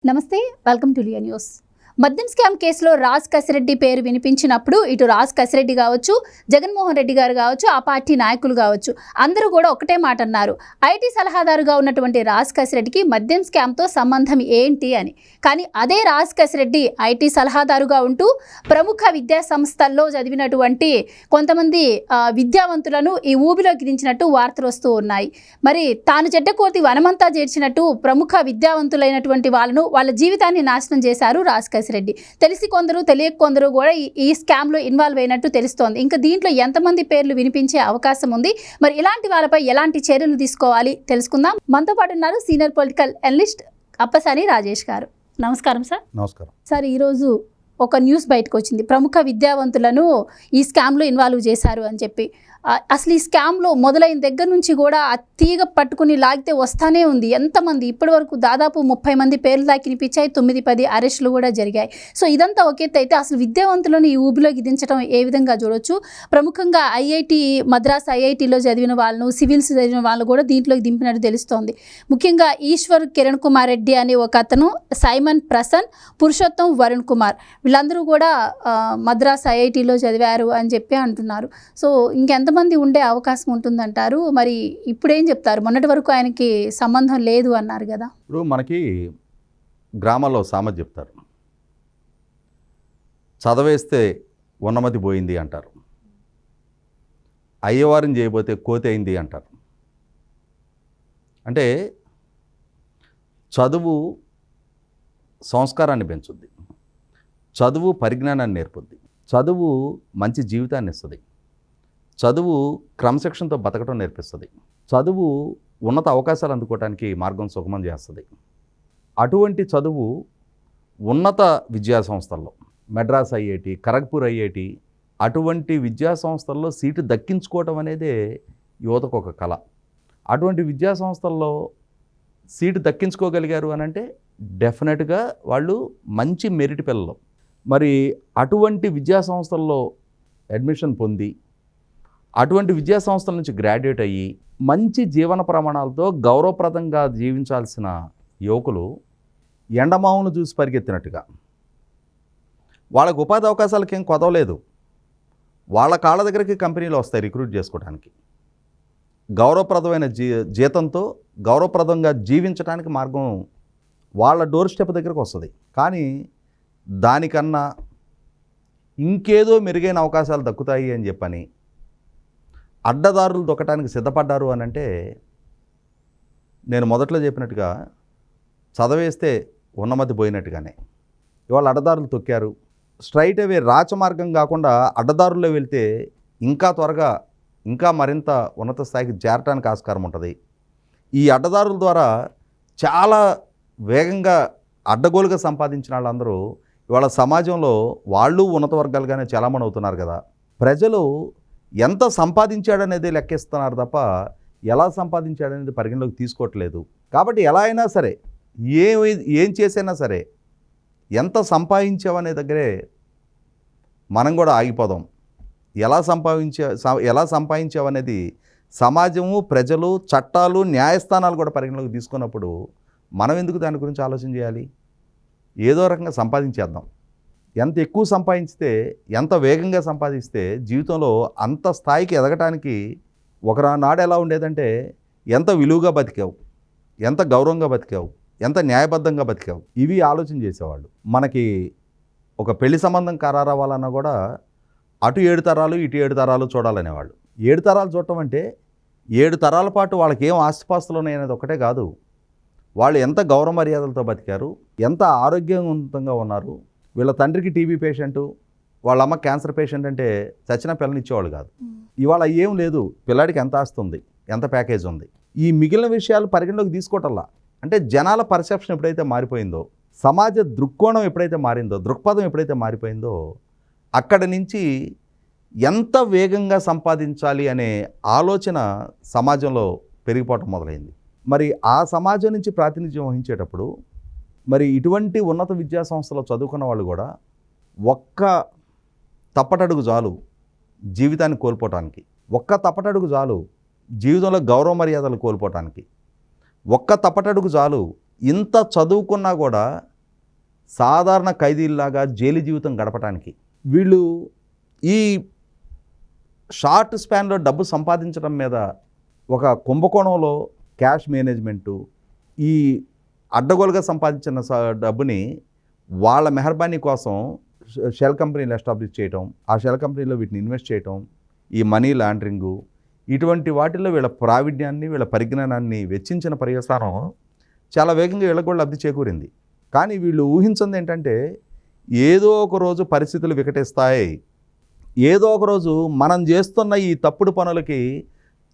నమస్తే, welcome to Liya news. మద్యం scam కేసులో రాజ్ కసిరెడ్డి పేరు వినిపించినప్పుడు ఇటు రాజ్ కసిరెడ్డి కావచ్చు, జగన్మోహన్ రెడ్డి గారు కావచ్చు, ఆ పార్టీ నాయకులు కావచ్చు, అందరూ కూడా ఒకటే మాట అన్నారు. ఐటీ సలహాదారుగా ఉన్నటువంటి రాజ్ కసిరెడ్డికి మద్యం స్కామ్తో సంబంధం ఏంటి అని. కానీ అదే రాజ్ కసిరెడ్డి ఐటీ సలహాదారుగా ఉంటూ ప్రముఖ విద్యా సంస్థల్లో చదివినటువంటి కొంతమంది విద్యావంతులను ఈ ఊబిలోకి దించినట్టు వార్తలు వస్తూ ఉన్నాయి. మరి తాను చెడ్డకోతి వనమంతా చేర్చినట్టు ప్రముఖ విద్యావంతులైనటువంటి వాళ్ళ జీవితాన్ని నాశనం చేశారు రాజ్ కసిరెడ్డి. తెలిసి కొందరు, తెలియక కొందరు కూడా ఈ స్కామ్లో ఇన్వాల్వ్ అయినట్టు తెలుస్తోంది. ఇంకా దీంట్లో ఎంతమంది పేర్లు వినిపించే అవకాశం ఉంది, మరి ఇలాంటి వాళ్ళపై ఎలాంటి చర్యలు తీసుకోవాలి తెలుసుకుందాం. మనతో పాటు ఉన్నారు senior political analyst Appasani Rajesh గారు. నమస్కారం సార్. నమస్కారం సార్. ఈరోజు ఒక న్యూస్ బయటకు వచ్చింది, ప్రముఖ విద్యావంతులను ఈ స్కామ్లో ఇన్వాల్వ్ చేశారు అని చెప్పి. అసలు ఈ స్కామ్లో మొదలైన దగ్గర నుంచి కూడా ఆ తీగ పట్టుకుని లాగితే వస్తానే ఉంది. ఎంతమంది ఇప్పటి వరకు దాదాపు 30 మంది పేర్లు దాకా వినిపించాయి, 9-10 అరెస్టులు కూడా జరిగాయి. సో ఇదంతా ఒక ఎత్తు అయితే అసలు విద్యావంతులను ఈ ఊబిలోకి దించడం ఏ విధంగా చూడొచ్చు? ప్రముఖంగా మద్రాస్ ఐఐటీలో చదివిన వాళ్ళను, సివిల్స్ చదివిన వాళ్ళు కూడా దీంట్లోకి దింపినట్టు తెలుస్తోంది. ముఖ్యంగా ఈశ్వర్ కిరణ్ కుమార్ రెడ్డి అనే ఒక అతను, సైమన్ ప్రసన్, పురుషోత్తం వరుణ్ కుమార్, వీళ్ళందరూ కూడా మద్రాస్ ఐఐటీలో చదివారు అని చెప్పి అంటున్నారు. సో ఇంకెంతమంది ఉండే అవకాశం ఉంటుందంటారు? మరి ఇప్పుడేం చెప్తారు? మొన్నటి వరకు ఆయనకి సంబంధం లేదు అన్నారు కదా. ఇప్పుడు మనకి గ్రామాల్లో సామెత చెప్తారు, చదవేస్తే ఉన్నమతి పోయింది అంటారు, అయ్యవారిని చేయబోతే కోతి అయింది అంటారు. అంటే చదువు సంస్కారాన్ని పెంచుద్ది, చదువు పరిజ్ఞానాన్ని నేర్పుద్ది, చదువు మంచి జీవితాన్ని ఇస్తుంది, చదువు క్రమశిక్షణతో బతకడం నేర్పిస్తుంది, చదువు ఉన్నత అవకాశాలు అందుకోవడానికి మార్గం సుగమం చేస్తుంది. అటువంటి చదువు ఉన్నత విద్యా సంస్థల్లో, మద్రాస్ ఐఐటి, ఖరగ్పూర్ ఐఐటి, అటువంటి విద్యా సంస్థల్లో సీటు దక్కించుకోవటం అనేదే యువతకు ఒక కళ. అటువంటి విద్యా సంస్థల్లో సీటు దక్కించుకోగలిగారు అని అంటే డెఫినెట్గా వాళ్ళు మంచి మెరిట్ పిల్లలు. మరి అటువంటి విద్యా సంస్థల్లో అడ్మిషన్ పొంది, అటువంటి విద్యా సంస్థల నుంచి గ్రాడ్యుయేట్ అయ్యి మంచి జీవన ప్రమాణాలతో గౌరవప్రదంగా జీవించాల్సిన యువకులు ఎండమావును చూసి పరిగెత్తినట్టుగా, వాళ్ళకు ఉపాధి అవకాశాలకి ఏం కొదవలేదు, వాళ్ళ కాళ్ళ దగ్గరికి కంపెనీలు వస్తాయి రిక్రూట్ చేసుకోవడానికి. గౌరవప్రదమైన జీతంతో గౌరవప్రదంగా జీవించడానికి మార్గం వాళ్ళ డోర్ స్టెప్ దగ్గరకు వస్తుంది. కానీ దానికన్నా ఇంకేదో మెరుగైన అవకాశాలు దక్కుతాయి అని చెప్పని అడ్డదారులు దొక్కడానికి సిద్ధపడ్డారు అని అంటే, నేను మొదట్లో చెప్పినట్టుగా చదవేస్తే ఉన్నమతి పోయినట్టుగానే ఇవాళ అడ్డదారులు తొక్కారు. స్ట్రైట్ అవే రాచమార్గం కాకుండా అడ్డదారుల్లో వెళ్తే ఇంకా త్వరగా ఇంకా మరింత ఉన్నత స్థాయికి చేరటానికి ఆస్కారం ఉంటుంది. ఈ అడ్డదారుల ద్వారా చాలా వేగంగా అడ్డగోలుగా సంపాదించిన వాళ్ళందరూ ఇవాళ సమాజంలో వాళ్ళు ఉన్నత వర్గాలుగానే చాలామంది అవుతున్నారు కదా. ప్రజలు ఎంత సంపాదించాడనేది లెక్కిస్తున్నారు తప్ప ఎలా సంపాదించాడనేది పరిగణలోకి తీసుకోవట్లేదు. కాబట్టి ఎలా అయినా సరే, ఏం చేసైనా సరే, ఎంత సంపాదించావనే దగ్గరే మనం కూడా ఆగిపోదాం. ఎలా సంపాదించావనేది సమాజము, ప్రజలు, చట్టాలు, న్యాయస్థానాలు కూడా పరిగణలోకి తీసుకున్నప్పుడు మనం ఎందుకు దాని గురించి ఆలోచన చేయాలి? ఏదో రకంగా సంపాదించేద్దాం. ఎంత ఎక్కువ సంపాదించితే, ఎంత వేగంగా సంపాదిస్తే జీవితంలో అంత స్థాయికి ఎదగటానికి ఒకనాడు ఎలా ఉండేదంటే ఎంత విలువగా బతికావు, ఎంత గౌరవంగా బతికావు, ఎంత న్యాయబద్ధంగా బతికావు, ఇవి ఆలోచన చేసేవాళ్ళు. మనకి ఒక పెళ్లి సంబంధం ఖరారవ్వాలన్నా కూడా అటు 7 తరాలు ఇటు 7 తరాలు చూడాలనేవాళ్ళు. 7 తరాలు చూడటం అంటే 7 తరాల పాటు వాళ్ళకి ఏం ఆస్తిపాస్తులు ఉన్నాయనేది ఒకటే కాదు, వాళ్ళు ఎంత గౌరవ మర్యాదలతో బతికారు, ఎంత ఆరోగ్యవంతంగా ఉన్నారు. వీళ్ళ తండ్రికి టీబీ పేషెంటు, వాళ్ళ అమ్మ క్యాన్సర్ పేషెంట్ అంటే చచ్చిన పిల్లని ఇచ్చేవాళ్ళు కాదు. ఇవాళ ఏం లేదు, పిల్లాడికి ఎంత ఆస్తుంది, ఎంత ప్యాకేజ్ ఉంది, ఈ మిగిలిన విషయాలు పరిగణలోకి తీసుకోవటల్లా. అంటే జనాల పర్సెప్షన్ ఎప్పుడైతే మారిపోయిందో, సమాజ దృక్కోణం ఎప్పుడైతే మారిందో, దృక్పథం ఎప్పుడైతే మారిపోయిందో, అక్కడి నుంచి ఎంత వేగంగా సంపాదించాలి అనే ఆలోచన సమాజంలో పెరిగిపోవటం మొదలైంది. మరి ఆ సమాజం నుంచి ప్రాతినిధ్యం వహించేటప్పుడు మరి ఇటువంటి ఉన్నత విద్యా సంస్థలో చదువుకున్న వాళ్ళు కూడా ఒక్క తప్పటడుగు చాలు జీవితాన్ని కోల్పోవటానికి, ఒక్క తప్పటడుగు చాలు జీవితంలో గౌరవ మర్యాదలు కోల్పోవటానికి, ఒక్క తప్పటడుగు చాలు ఇంత చదువుకున్నా కూడా సాధారణ ఖైదీల్లాగా జైలు జీవితం గడపడానికి. వీళ్ళు ఈ షార్ట్ స్పాన్లో డబ్బు సంపాదించడం మీద ఒక కుంభకోణంలో క్యాష్ మేనేజ్మెంటు, ఈ అడ్డగోలుగా సంపాదించిన డబ్బుని వాళ్ళ మెహర్బానీ కోసం షెల్ కంపెనీలు ఎస్టాబ్లిష్ చేయటం, ఆ షెల్ కంపెనీలో వీటిని ఇన్వెస్ట్ చేయటం, ఈ మనీ లాండరింగు, ఇటువంటి వాటిల్లో వీళ్ళ ప్రావీణ్యాన్ని, వీళ్ళ పరిజ్ఞానాన్ని వెచ్చించిన పర్యవసానం చాలా వేగంగా వీళ్ళకు కూడా లబ్ధి చేకూరింది. కానీ వీళ్ళు ఊహించింది ఏంటంటే, ఏదో ఒక రోజు పరిస్థితులు వికటిస్తాయి, ఏదో ఒక రోజు మనం చేస్తున్న ఈ తప్పుడు పనులకి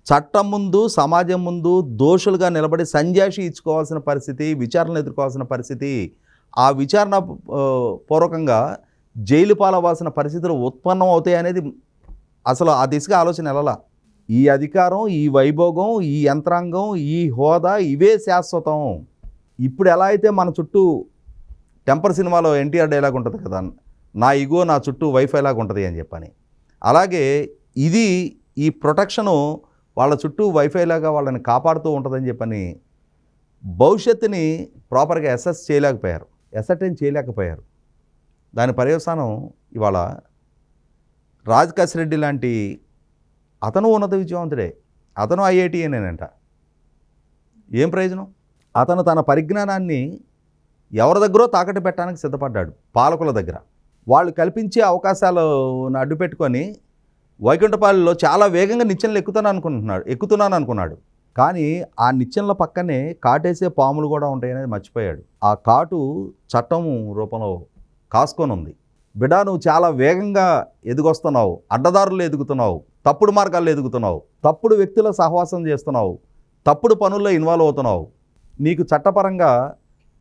చట్టం ముందు, సమాజం ముందు దోషులుగా నిలబడి సంజాషి ఇచ్చుకోవాల్సిన పరిస్థితి, విచారణలు ఎదుర్కోవాల్సిన పరిస్థితి, ఆ విచారణ పూర్వకంగా జైలు పాలవ్వాల్సిన పరిస్థితులు ఉత్పన్నం అవుతాయి అనేది అసలు ఆ దిశగా ఆలోచన వెళ్ళాల. ఈ అధికారం, ఈ వైభోగం, ఈ యంత్రాంగం, ఈ హోదా ఇవే శాశ్వతం. ఇప్పుడు ఎలా అయితే మన చుట్టూ టెంపర్ సినిమాలో ఎన్టీఆర్ డైలాగ్ ఉంటుంది కదా, నా ఇగో నా చుట్టూ వైఫై లాగా ఉంటుంది అని చెప్పని, అలాగే ఇది ఈ ప్రొటెక్షను వాళ్ళ చుట్టూ వైఫై లాగా వాళ్ళని కాపాడుతూ ఉంటుందని చెప్పని భవిష్యత్తుని ప్రాపర్గా అసర్టైన్ చేయలేకపోయారు. దాని పర్యవసానం ఇవాళ రాజ్ కసిరెడ్డి లాంటి అతను ఉన్నత విద్యావంతుడే, అతను ఐఐటియేనేనంట. ఏం ప్రయోజనం? అతను తన పరిజ్ఞానాన్ని ఎవరి దగ్గరో తాకట్టు పెట్టడానికి సిద్ధపడ్డాడు, పాలకుల దగ్గర. వాళ్ళు కల్పించే అవకాశాలను అడ్డుపెట్టుకొని వైకుంఠపాలిలో చాలా వేగంగా నిచ్చెనలు ఎక్కుతున్నాను అనుకున్నాడు. కానీ ఆ నిచ్చెనల పక్కనే కాటేసే పాములు కూడా ఉంటాయనేది మర్చిపోయాడు. ఆ కాటు చట్టం రూపంలో కాసుకొని ఉంది. బిడ్డ, నువ్వు చాలా వేగంగా ఎదుగొస్తున్నావు, అడ్డదారులు ఎదుగుతున్నావు, తప్పుడు మార్గాల్లో ఎదుగుతున్నావు, తప్పుడు వ్యక్తుల సహవాసం చేస్తున్నావు, తప్పుడు పనుల్లో ఇన్వాల్వ్ అవుతున్నావు, నీకు చట్టపరంగా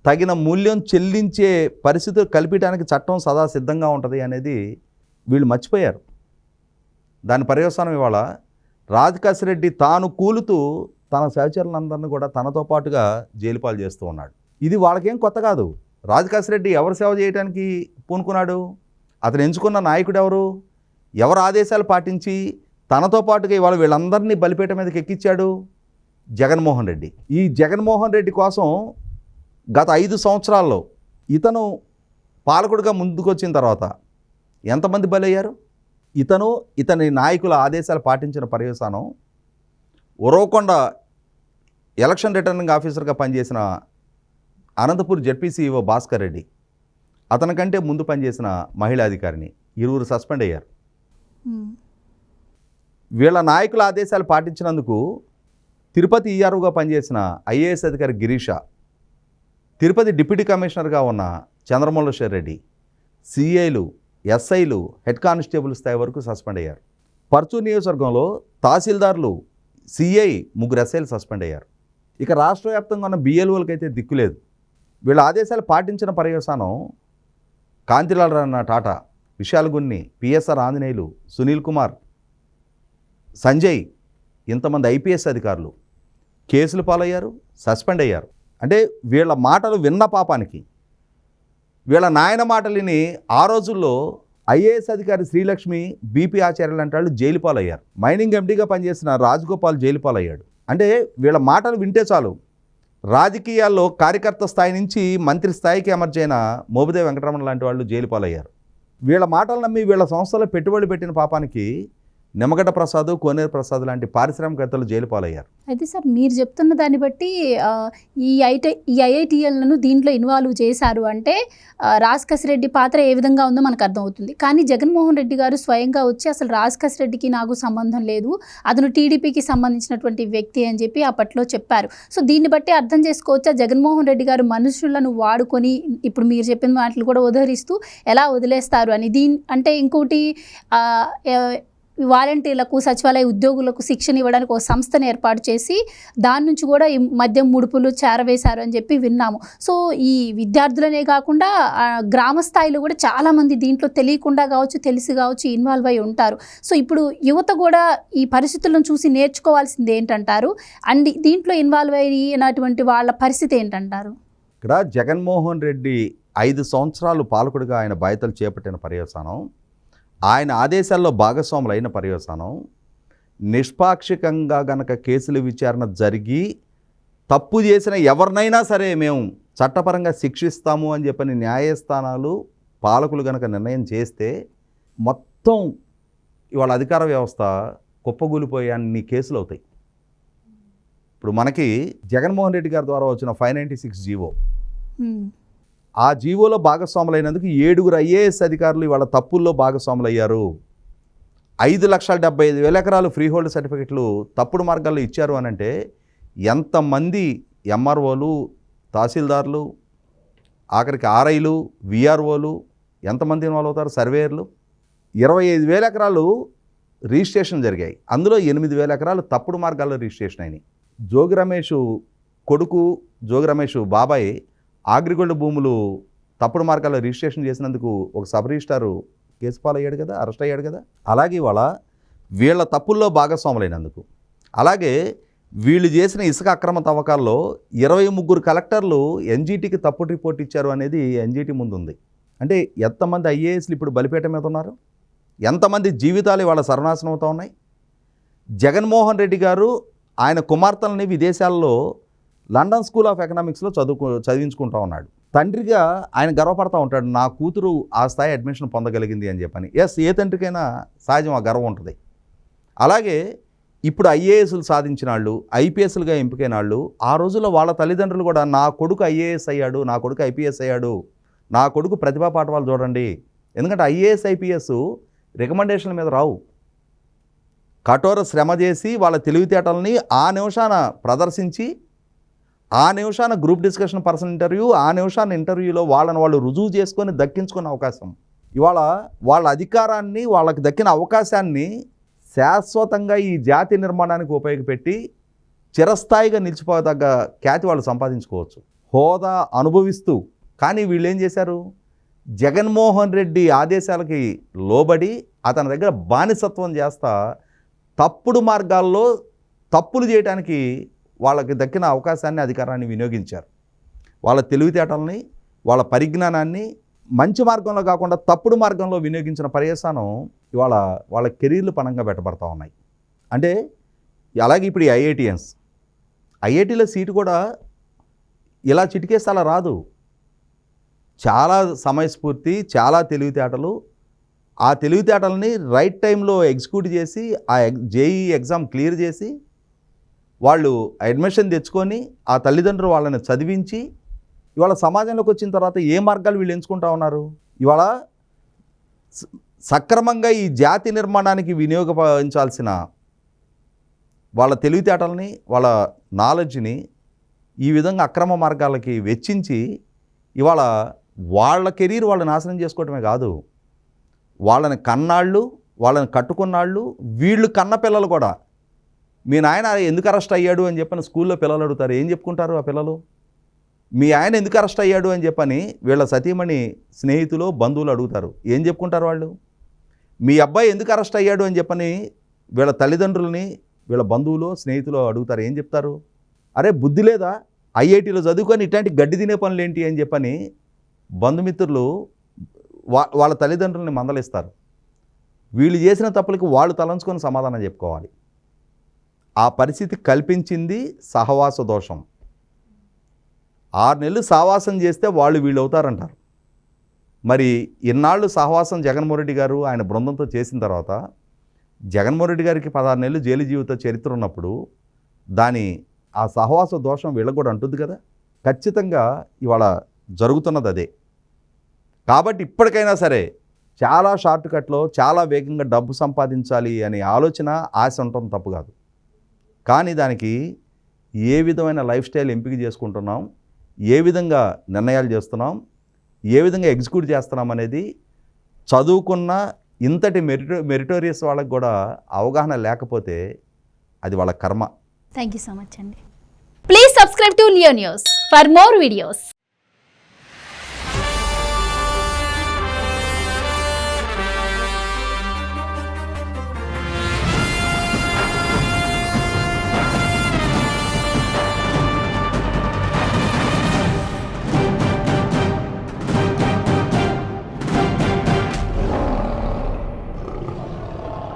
తగిన మూల్యం చెల్లించే పరిస్థితులు కల్పించడానికి చట్టం సదా సిద్ధంగా ఉంటుంది అనేది వీళ్ళు మర్చిపోయారు. దాని పర్యవసానం ఇవాళ రాజ్ కసిరెడ్డి తాను కూలుతూ తన సహచరులందరినీ కూడా తనతో పాటుగా జైలు పాలు చేస్తూ ఉన్నాడు. ఇది వాళ్ళకేం కొత్త కాదు. రాజ్ కసిరెడ్డి ఎవరు సేవ చేయడానికి పూనుకున్నాడు? అతను ఎంచుకున్న నాయకుడు ఎవరు ఆదేశాలు పాటించి తనతో పాటుగా ఇవాళ వీళ్ళందరినీ బలిపేట మీదకి ఎక్కించాడు? జగన్మోహన్ రెడ్డి. ఈ జగన్మోహన్ రెడ్డి కోసం గత 5 సంవత్సరాల్లో ఇతను పాలకుడిగా ముందుకొచ్చిన తర్వాత ఎంతమంది బలయ్యారు? ఇతని నాయకుల ఆదేశాలు పాటించిన పర్యవసానం ఉరవకొండ ఎలక్షన్ రిటర్నింగ్ ఆఫీసర్గా పనిచేసిన అనంతపూర్ జెడ్పీసీఈఓ భాస్కర్ రెడ్డి, అతని కంటే ముందు పనిచేసిన మహిళా అధికారిని, 2 సస్పెండ్ అయ్యారు. వీళ్ళ నాయకుల ఆదేశాలు పాటించినందుకు తిరుపతి ఈఆర్ఓగా పనిచేసిన ఐఏఎస్ అధికారి గిరీష, తిరుపతి డిప్యూటీ కమిషనర్గా ఉన్న చంద్రమౌళేశ్వర్ రెడ్డి, సిఐలు, ఎస్ఐలు, హెడ్ కానిస్టేబుల్ స్థాయి వరకు సస్పెండ్ అయ్యారు. పర్చూరు నియోజకవర్గంలో తహసీల్దార్లు, సిఐ, 3 ఎస్ఐలు సస్పెండ్ అయ్యారు. ఇక రాష్ట్ర వ్యాప్తంగా ఉన్న బిఎల్ఓలకైతే దిక్కులేదు. వీళ్ళ ఆదేశాలు పాటించిన పర్యవసానం కాంతిలాల్ రాణా టాటా, విశాల్ గున్ని, పిఎస్ఆర్ ఆంజనేయులు, సునీల్ కుమార్, సంజయ్, ఇంతమంది ఐపీఎస్ అధికారులు కేసులు పాలయ్యారు, సస్పెండ్ అయ్యారు. అంటే వీళ్ళ మాటలు విన్న పాపానికి, వీళ్ళ నాయన మాటలిని ఆ రోజుల్లో ఐఏఎస్ అధికారి శ్రీలక్ష్మి, బీపీ ఆచార్యులు అంటాళ్ళు జైలు పాలయ్యారు. మైనింగ్ ఎండీగా పనిచేసిన రాజగోపాల్ జైలు పాలయ్యాడు. అంటే వీళ్ళ మాటలు వింటే చాలు రాజకీయాల్లో కార్యకర్త స్థాయి నుంచి మంత్రి స్థాయికి ఎమర్జైన మోపిదేవి వెంకటరమణ లాంటి వాళ్ళు జైలు పాలయ్యారు. వీళ్ళ మాటలు నమ్మి వీళ్ళ సంస్థలో పెట్టుబడి పెట్టిన పాపానికి నిమ్మగడ్డ ప్రసాద్, కోనేరు ప్రసాద్ లాంటి పారిశ్రామికవేత్తలు జైలు పాలయ్యారు. అయితే సార్, మీరు చెప్తున్న దాన్ని బట్టి ఈ ఐఐటిఎల్ను దీంట్లో ఇన్వాల్వ్ చేశారు అంటే రాజ్ కసిరెడ్డి పాత్ర ఏ విధంగా ఉందో మనకు అర్థమవుతుంది. కానీ జగన్మోహన్ రెడ్డి గారు స్వయంగా వచ్చి అసలు రాజ్ కసిరెడ్డికి నాకు సంబంధం లేదు, అతను టీడీపీకి సంబంధించినటువంటి వ్యక్తి అని చెప్పి అప్పట్లో చెప్పారు. సో దీన్ని బట్టి అర్థం చేసుకోవచ్చా, జగన్మోహన్ రెడ్డి గారు మనుషులను వాడుకొని ఇప్పుడు మీరు చెప్పిన మాటలు కూడా ఉదహరిస్తూ ఎలా వదిలేస్తారు అని. అంటే ఇంకోటి వాలంటీర్లకు, సచివాలయ ఉద్యోగులకు శిక్షణ ఇవ్వడానికి ఒక సంస్థను ఏర్పాటు చేసి దాని నుంచి కూడా ఈ మద్యం ముడుపులు చేరవేశారు అని చెప్పి విన్నాము. సో ఈ విద్యార్థులనే కాకుండా గ్రామ స్థాయిలో కూడా చాలామంది దీంట్లో తెలియకుండా కావచ్చు, తెలిసి కావచ్చు ఇన్వాల్వ్ అయి ఉంటారు. సో ఇప్పుడు యువత కూడా ఈ పరిస్థితులను చూసి నేర్చుకోవాల్సింది ఏంటంటారు? అండ్ దీంట్లో ఇన్వాల్వ్ అయినటువంటి వాళ్ళ పరిస్థితి ఏంటంటారు? ఇక్కడ జగన్మోహన్ రెడ్డి 5 సంవత్సరాలు పాలకుడిగా ఆయన బాధ్యతలు చేపట్టిన పర్యవసానం, ఆయన ఆదేశాల్లో భాగస్వాములైన పర్యవసానం, నిష్పాక్షికంగా గనక కేసుల విచారణ జరిగి తప్పు చేసిన ఎవరినైనా సరే మేము చట్టపరంగా శిక్షిస్తాము అని చెప్పని న్యాయస్థానాలు పాలకులు కనుక నిర్ణయం చేస్తే మొత్తం ఇవాళ అధికార వ్యవస్థ కుప్పగూలిపోయే అన్ని కేసులు అవుతాయి. ఇప్పుడు మనకి జగన్మోహన్ రెడ్డి గారి ద్వారా వచ్చిన 596 జీవో, ఆ జీవోలో భాగస్వాములైనందుకు 7 ఐఏఎస్ అధికారులు ఇవాళ తప్పుల్లో భాగస్వాములు అయ్యారు. 5,75,000 ఎకరాలు ఫ్రీ హోల్డ్ సర్టిఫికెట్లు తప్పుడు మార్గాల్లో ఇచ్చారు అని అంటే ఎంతమంది ఎంఆర్ఓలు, తహసీల్దార్లు, ఆఖరికి ఆర్ఐలు, విఆర్ఓలు ఎంతమంది ఇన్వాల్వ్ అవుతారు? సర్వేయర్లు. 25,000 ఎకరాలు రిజిస్ట్రేషన్ జరిగాయి. అందులో 8,000 ఎకరాలు తప్పుడు మార్గాల్లో రిజిస్ట్రేషన్ అయినాయి. జోగి రమేష్ కొడుకు, జోగి రమేష్ బాబాయ్ అగ్రిగోల్డ్ భూములు తప్పుడు మార్గాల్లో రిజిస్ట్రేషన్ చేసినందుకు ఒక సబ్ రిజిస్ట్రారు కేసు పాలయ్యాడు కదా, అరెస్ట్ అయ్యాడు కదా. అలాగే ఇవాళ వీళ్ళ తప్పుల్లో భాగస్వాములైనందుకు, అలాగే వీళ్ళు చేసిన ఇసుక అక్రమ తవ్వకాల్లో 23 కలెక్టర్లు ఎన్జీటీకి తప్పుడు రిపోర్ట్ ఇచ్చారు అనేది ఎన్జీటీ ముందు ఉంది. అంటే ఎంతమంది ఐఏఎస్లు ఇప్పుడు బలిపేట మీద ఉన్నారు, ఎంతమంది జీవితాలు ఇవాళ సర్వనాశనం అవుతూ ఉన్నాయి. జగన్మోహన్ రెడ్డి గారు ఆయన కుమార్తెలని విదేశాల్లో లండన్ స్కూల్ ఆఫ్ ఎకనామిక్స్లో చదివించుకుంటూ ఉన్నాడు. తండ్రిగా ఆయన గర్వపడతా ఉంటాడు, నా కూతురు ఆ స్థాయి అడ్మిషన్ పొందగలిగింది అని చెప్పని. ఎస్, ఏ తండ్రికైనా సహజం ఆ గర్వం ఉంటుంది. అలాగే ఇప్పుడు ఐఏఎస్లు సాధించిన వాళ్ళు, ఐపీఎస్లుగా ఎంపికైన వాళ్ళు, ఆ రోజుల్లో వాళ్ళ తల్లిదండ్రులు కూడా నా కొడుకు ఐఏఎస్ అయ్యాడు, నా కొడుకు ఐపీఎస్ అయ్యాడు, నా కొడుకు ప్రతిభా పాఠవాలు చూడండి. ఎందుకంటే ఐఏఎస్ ఐపీఎస్ రికమెండేషన్ల మీద రావు. కఠోర శ్రమ చేసి వాళ్ళ తెలివితేటల్ని ఆ నిమిషాన ప్రదర్శించి, ఆ నిమిషాన గ్రూప్ డిస్కషన్ పర్సన్ ఇంటర్వ్యూ, ఆ నిమిషాన ఇంటర్వ్యూలో వాళ్ళని వాళ్ళు రుజువు చేసుకొని దక్కించుకునే అవకాశం. ఇవాళ వాళ్ళ అధికారాన్ని, వాళ్ళకి దక్కిన అవకాశాన్ని శాశ్వతంగా ఈ జాతి నిర్మాణానికి ఉపయోగపెట్టి చిరస్థాయిగా నిలిచిపోదగ్గ ఖ్యాతి వాళ్ళు సంపాదించుకోవచ్చు, హోదా అనుభవిస్తూ. కానీ వీళ్ళు ఏం చేశారు? జగన్మోహన్ రెడ్డి ఆదేశాలకి లోబడి అతని దగ్గర బానిసత్వం చేస్తా తప్పుడు మార్గాల్లో తప్పులు చేయడానికి వాళ్ళకి దక్కిన అవకాశాన్ని, అధికారాన్ని వినియోగించారు. వాళ్ళ తెలివితేటల్ని, వాళ్ళ పరిజ్ఞానాన్ని మంచి మార్గంలో కాకుండా తప్పుడు మార్గంలో వినియోగించిన పర్యవసానం ఇవాళ వాళ్ళ కెరీర్లు పణంగా పెట్టబడతా ఉన్నాయి. అంటే అలాగే ఇప్పుడు ఈ ఐఐటీలో సీటు కూడా ఇలా చిటికేస్తే అలా రాదు. చాలా సమయస్ఫూర్తి, చాలా తెలివితేటలు, ఆ తెలివితేటలని రైట్ టైంలో ఎగ్జిక్యూట్ చేసి ఆ జేఈ ఎగ్జామ్ క్లియర్ చేసి వాళ్ళు అడ్మిషన్ తెచ్చుకొని ఆ తల్లిదండ్రులు వాళ్ళని చదివించి ఇవాళ సమాజంలోకి వచ్చిన తర్వాత ఏ మార్గాలు వీళ్ళు ఎంచుకుంటా ఉన్నారు? ఇవాళ సక్రమంగా ఈ జాతి నిర్మాణానికి వినియోగించాల్సిన వాళ్ళ తెలివితేటల్ని, వాళ్ళ నాలెడ్జ్ని ఈ విధంగా అక్రమ మార్గాలకి వెచ్చించి ఇవాళ వాళ్ళ కెరీర్ వాళ్ళు నాశనం చేసుకోవటమే కాదు, వాళ్ళని కన్నాళ్ళు, వాళ్ళని కట్టుకున్నాళ్ళు, వీళ్ళు కన్న పిల్లలు కూడా మీ నాయన ఎందుకు అరెస్ట్ అయ్యాడు అని చెప్పని స్కూల్లో పిల్లలు అడుగుతారు. ఏం చెప్పుకుంటారు ఆ పిల్లలు? మీ ఆయన ఎందుకు అరెస్ట్ అయ్యాడు అని చెప్పని వీళ్ళ సతీమణి స్నేహితులు, బంధువులు అడుగుతారు. ఏం చెప్పుకుంటారు వాళ్ళు? మీ అబ్బాయి ఎందుకు అరెస్ట్ అయ్యాడు అని చెప్పని వీళ్ళ తల్లిదండ్రులని, వీళ్ళ బంధువులు, స్నేహితులు అడుగుతారు. ఏం చెప్తారు? అరే బుద్ధి లేదా, ఐఐటీలో చదువుకొని ఇట్లాంటి గడ్డి తినే పనులు ఏంటి అని చెప్పని బంధుమిత్రులు వాళ్ళ తల్లిదండ్రులని మందలిస్తారు. వీళ్ళు చేసిన తప్పులకి వాళ్ళు తలంచుకొని సమాధానం చెప్పుకోవాలి. ఆ పరిస్థితి కల్పించింది సహవాస దోషం. 6 నెలలు సహవాసం చేస్తే వాళ్ళు వీళ్ళు అవుతారంటారు. మరి ఇన్నాళ్ళు సహవాసం జగన్మోహన్ రెడ్డి గారు ఆయన బృందంతో చేసిన తర్వాత జగన్మోహన్ రెడ్డి గారికి 16 నెలలు జైలు జీవిత చరిత్ర ఉన్నప్పుడు ఆ సహవాస దోషం వీళ్ళకు కూడా అంటుంది కదా. ఖచ్చితంగా ఇవాళ జరుగుతున్నది అదే. కాబట్టి ఇప్పటికైనా సరే చాలా షార్ట్ కట్లో చాలా వేగంగా డబ్బు సంపాదించాలి అనే ఆలోచన, ఆశ ఉండటం తప్పు కాదు. కానీ దానికి ఏ విధమైన లైఫ్ స్టైల్ ఎంపిక చేసుకుంటున్నాం, ఏ విధంగా నిర్ణయాలు చేస్తున్నాం, ఏ విధంగా ఎగ్జిక్యూట్ చేస్తున్నాం అనేది చదువుకున్న ఇంతటి మెరిటోరియస్ వాళ్ళకి కూడా అవగాహన లేకపోతే అది వాళ్ళ కర్మ. థ్యాంక్ యూ సో మచ్ అండి. Please subscribe to Leo news for more videos.